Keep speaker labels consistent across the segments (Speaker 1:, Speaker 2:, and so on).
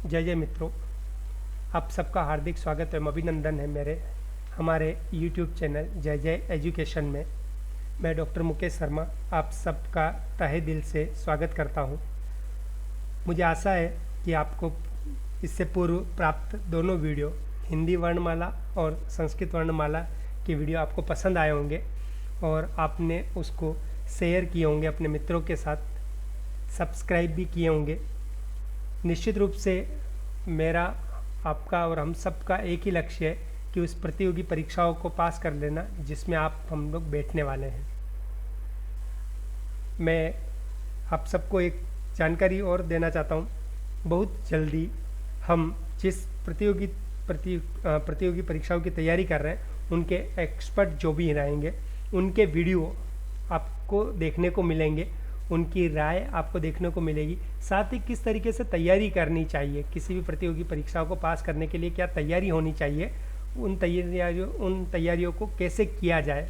Speaker 1: जय जय मित्रों, आप सबका हार्दिक स्वागत एवं अभिनंदन है हमारे YouTube चैनल जय जय एजुकेशन में। मैं डॉक्टर मुकेश शर्मा आप सबका तहे दिल से स्वागत करता हूं। मुझे आशा है कि आपको इससे पूर्व प्राप्त दोनों वीडियो, हिंदी वर्णमाला और संस्कृत वर्णमाला के वीडियो आपको पसंद आए होंगे और आपने उसको शेयर किए होंगे अपने मित्रों के साथ, सब्सक्राइब भी किए होंगे। निश्चित रूप से मेरा, आपका और हम सबका एक ही लक्ष्य है कि उस प्रतियोगी परीक्षाओं को पास कर लेना जिसमें हम लोग बैठने वाले हैं। मैं आप सबको एक जानकारी और देना चाहता हूँ। बहुत जल्दी हम जिस प्रतियोगी परीक्षाओं की तैयारी कर रहे हैं उनके एक्सपर्ट जो भी रहेंगे उनके वीडियो आपको देखने को मिलेंगे, उनकी राय आपको देखने को मिलेगी। साथ ही किस तरीके से तैयारी करनी चाहिए, किसी भी प्रतियोगी परीक्षाओं को पास करने के लिए क्या तैयारी होनी चाहिए, उन तैयारियों को कैसे किया जाए,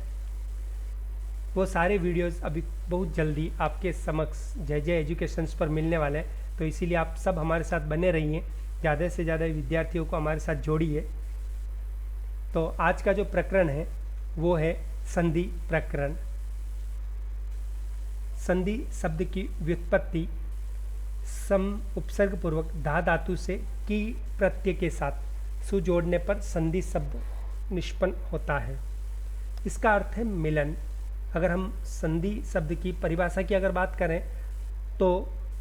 Speaker 1: वो सारे वीडियोस अभी बहुत जल्दी आपके समक्ष जय जय एजुकेशंस पर मिलने वाले हैं। तो इसीलिए आप सब हमारे साथ बने रहिए, ज़्यादा से ज़्यादा विद्यार्थियों को हमारे साथ जोड़िए। तो आज का जो प्रकरण है वो है संधि प्रकरण। संधि शब्द की व्युत्पत्ति सम उपसर्ग पूर्वक धा धातु से की प्रत्यय के साथ सु जोड़ने पर संधि शब्द निष्पन्न होता है। इसका अर्थ है मिलन। अगर हम संधि शब्द की परिभाषा की अगर बात करें तो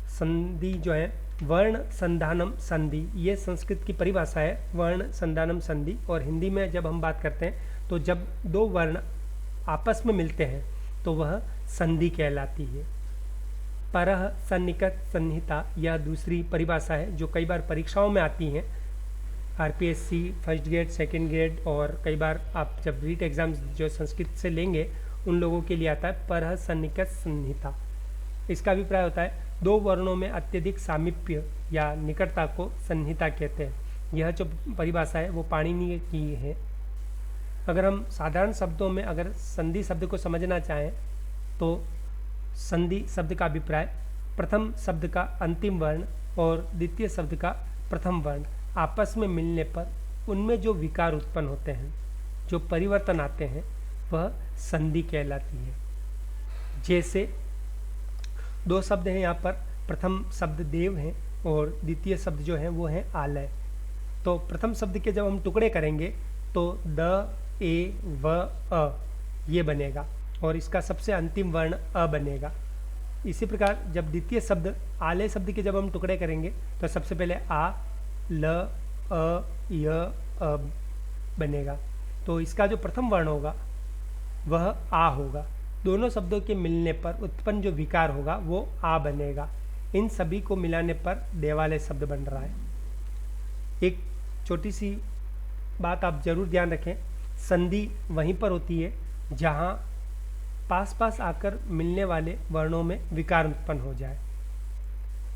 Speaker 1: संधि जो है वर्ण संधानम संधि, ये संस्कृत की परिभाषा है, वर्ण संधानम संधि। और हिंदी में जब हम बात करते हैं तो जब दो वर्ण आपस में मिलते हैं तो वह संधि कहलाती है। परः सन्निकट सन्निहिता, यह दूसरी परिभाषा है जो कई बार परीक्षाओं में आती हैं, RPSC first grade, second grade, और कई बार आप जब रीट एग्जाम्स जो संस्कृत से लेंगे उन लोगों के लिए आता है परः सन्निकट सन्निहिता। इसका अभिप्राय होता है दो वर्णों में अत्यधिक सामीप्य या निकटता को सन्निहिता कहते हैं। यह जो परिभाषा है वो पाणिनि की है। अगर हम साधारण शब्दों में अगर संधि शब्द को समझना चाहें तो संधि शब्द का अभिप्राय प्रथम शब्द का अंतिम वर्ण और द्वितीय शब्द का प्रथम वर्ण आपस में मिलने पर उनमें जो विकार उत्पन्न होते हैं, जो परिवर्तन आते हैं, वह संधि कहलाती है। जैसे दो शब्द हैं यहाँ पर, प्रथम शब्द देव है और द्वितीय शब्द जो है वो है आलय। तो प्रथम शब्द के जब हम टुकड़े करेंगे तो द, ए, व, अ ये बनेगा और इसका सबसे अंतिम वर्ण अ बनेगा। इसी प्रकार जब द्वितीय शब्द आलय शब्द के जब हम टुकड़े करेंगे तो सबसे पहले आ, ल, अ, य, अ बनेगा। तो इसका जो प्रथम वर्ण होगा वह आ होगा। दोनों शब्दों के मिलने पर उत्पन्न जो विकार होगा वो आ बनेगा। इन सभी को मिलाने पर देवालय शब्द बन रहा है। एक छोटी सी बात आप जरूर ध्यान रखें, संधि वहीं पर होती है जहाँ पास पास आकर मिलने वाले वर्णों में विकार उत्पन्न हो जाए।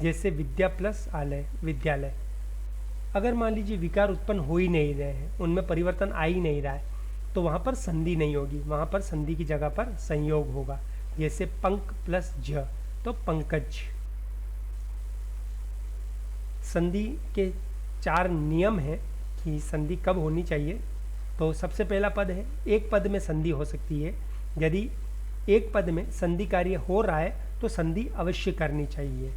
Speaker 1: जैसे विद्या प्लस आलय, विद्यालय। अगर मान लीजिए विकार उत्पन्न हो ही नहीं रहे हैं, उनमें परिवर्तन आ ही नहीं रहा है, तो वहाँ पर संधि नहीं होगी, वहाँ पर संधि की जगह पर संयोग होगा। जैसे पंक प्लस झ, तो पंकज। संधि के 4 नियम हैं कि संधि कब होनी चाहिए। तो सबसे पहला पद है, एक पद में संधि हो सकती है। यदि एक पद में संधि कार्य हो रहा है तो संधि अवश्य करनी चाहिए।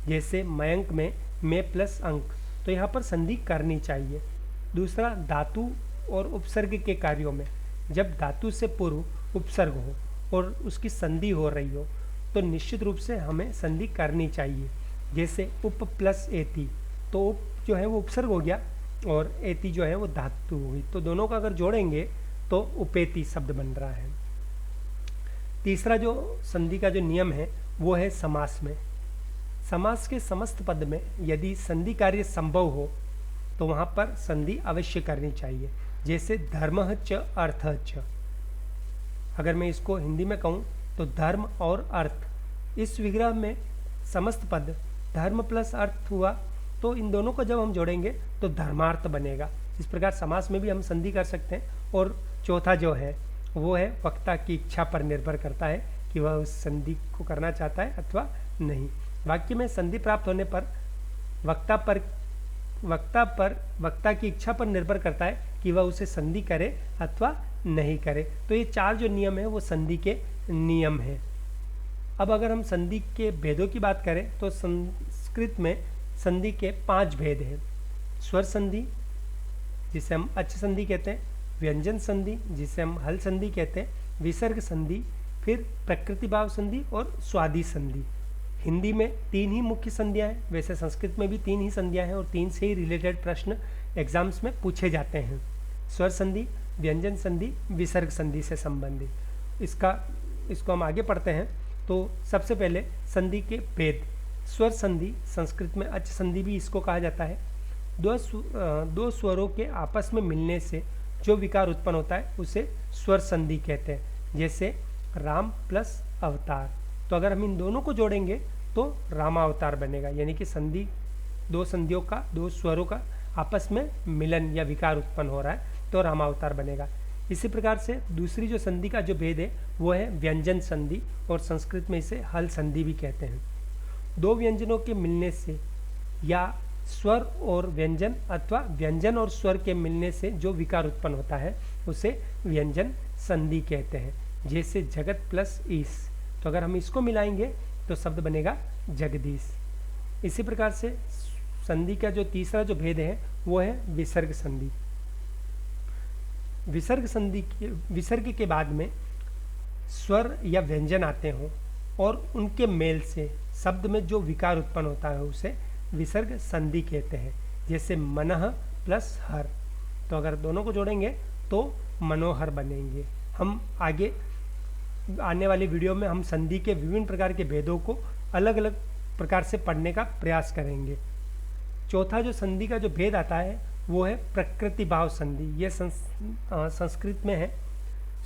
Speaker 1: जैसे मयंक में प्लस अंक, तो यहाँ पर संधि करनी चाहिए। दूसरा, धातु और उपसर्ग के कार्यों में जब धातु से पूर्व उपसर्ग हो और उसकी संधि हो रही हो तो निश्चित रूप से हमें संधि करनी चाहिए। जैसे उप प्लस एति, तो उप जो है वो उपसर्ग हो गया और एति जो है वो धातु हुई, तो दोनों का अगर जोड़ेंगे तो उपेति शब्द बन रहा है। तीसरा जो संधि का जो नियम है वो है समास में। समास के समस्त पद में यदि संधि कार्य संभव हो तो वहाँ पर संधि अवश्य करनी चाहिए। जैसे धर्मः च अर्थः च, अगर मैं इसको हिंदी में कहूँ तो धर्म और अर्थ, इस विग्रह में समस्त पद धर्म प्लस अर्थ हुआ, तो इन दोनों को जब हम जोड़ेंगे तो धर्मार्थ बनेगा। इस प्रकार समास में भी हम संधि कर सकते हैं। और चौथा जो है वो है वक्ता की इच्छा पर निर्भर करता है कि वह उस संधि को करना चाहता है अथवा नहीं। वाक्य में संधि प्राप्त होने पर वक्ता पर वक्ता की इच्छा पर निर्भर करता है कि वह उसे संधि करे अथवा नहीं करे। तो ये 4 जो नियम है वो संधि के नियम है। अब अगर हम संधि के भेदों की बात करें तो संस्कृत में संधि के 5 भेद हैं। स्वर संधि जिसे हम अच संधि कहते हैं, व्यंजन संधि जिसे हम हल संधि कहते हैं, विसर्ग संधि, फिर प्रकृति भाव संधि और स्वादि संधि। हिंदी में 3 ही मुख्य संधियां हैं, वैसे संस्कृत में भी 3 ही संधियां हैं और 3 से ही रिलेटेड प्रश्न एग्जाम्स में पूछे जाते हैं। स्वर संधि, व्यंजन संधि, विसर्ग संधि से संबंधित। इसको हम आगे पढ़ते हैं। तो सबसे पहले संधि के भेद। स्वर संधि, संस्कृत में अच संधि भी इसको कहा जाता है। दो स्वरों के आपस में मिलने से जो विकार उत्पन्न होता है उसे स्वर संधि कहते हैं, जैसे राम प्लस अवतार। तो अगर हम इन दोनों को जोड़ेंगे तो रामावतार बनेगा, यानी कि संधि, 2 संधियों का, 2 स्वरों का आपस में मिलन या विकार उत्पन्न हो रहा है तो रामावतार बनेगा। इसी प्रकार से दूसरी जो संधि का जो भेद है वो है व्यंजन संधि, और संस्कृत में इसे हल संधि भी कहते हैं। 2 व्यंजनों के मिलने से या स्वर और व्यंजन अथवा व्यंजन और स्वर के मिलने से जो विकार उत्पन्न होता है उसे व्यंजन संधि कहते हैं, जैसे जगत प्लस ईश। तो अगर हम इसको मिलाएंगे तो शब्द बनेगा जगदीश। इसी प्रकार से संधि का जो तीसरा जो भेद है वो है विसर्ग संधि। विसर्ग के बाद में स्वर या व्यंजन आते हों और उनके मेल से शब्द में जो विकार उत्पन्न होता है उसे विसर्ग संधि कहते हैं, जैसे मनः प्लस हर। तो अगर दोनों को जोड़ेंगे तो मनोहर बनेंगे। हम आगे आने वाली वीडियो में हम संधि के विभिन्न प्रकार के भेदों को अलग अलग प्रकार से पढ़ने का प्रयास करेंगे। चौथा जो संधि का जो भेद आता है वो है प्रकृति भाव संधि। ये संस्कृत में है।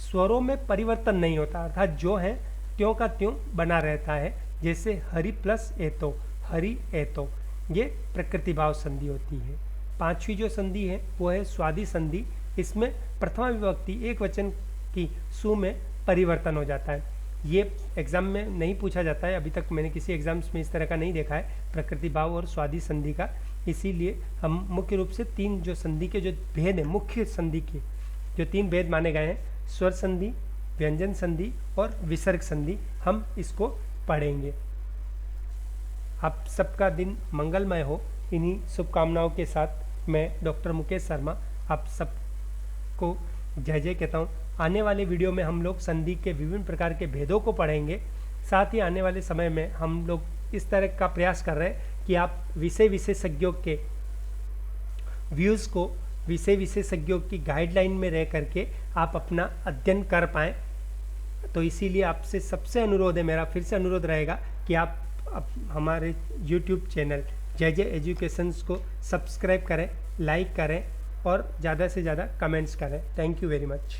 Speaker 1: स्वरों में परिवर्तन नहीं होता, अर्थात जो है त्यों का त्यों बना रहता है, जैसे हरि प्लस एतो, हरि एतो। ये प्रकृति भाव संधि होती है। 5वीं जो संधि है वो है स्वादि संधि। इसमें प्रथमा विभक्ति एक वचन की सु में परिवर्तन हो जाता है। ये एग्जाम में नहीं पूछा जाता है, अभी तक मैंने किसी एग्जाम्स में इस तरह का नहीं देखा है प्रकृति भाव और स्वादि संधि का। इसीलिए हम मुख्य रूप से 3 जो संधि के जो भेद हैं, मुख्य संधि के जो 3 भेद माने गए हैं, स्वर संधि, व्यंजन संधि और विसर्ग संधि, हम इसको पढ़ेंगे। आप सबका दिन मंगलमय हो। इन्हीं शुभकामनाओं के साथ मैं डॉक्टर मुकेश शर्मा आप सबको जय जय कहता हूँ। आने वाले वीडियो में हम लोग संधि के विभिन्न प्रकार के भेदों को पढ़ेंगे। साथ ही आने वाले समय में हम लोग इस तरह का प्रयास कर रहे हैं कि आप विषय विशेषज्ञों के व्यूज़ को विषय विशेषज्ञों की गाइडलाइन में रह करके आप अपना अध्ययन कर पाएँ। तो इसीलिए आपसे सबसे अनुरोध है, मेरा फिर से अनुरोध रहेगा कि आप हमारे YouTube चैनल जय जय एजुकेशंस को सब्सक्राइब करें, लाइक करें और ज़्यादा से ज़्यादा कमेंट्स करें। Thank you very much.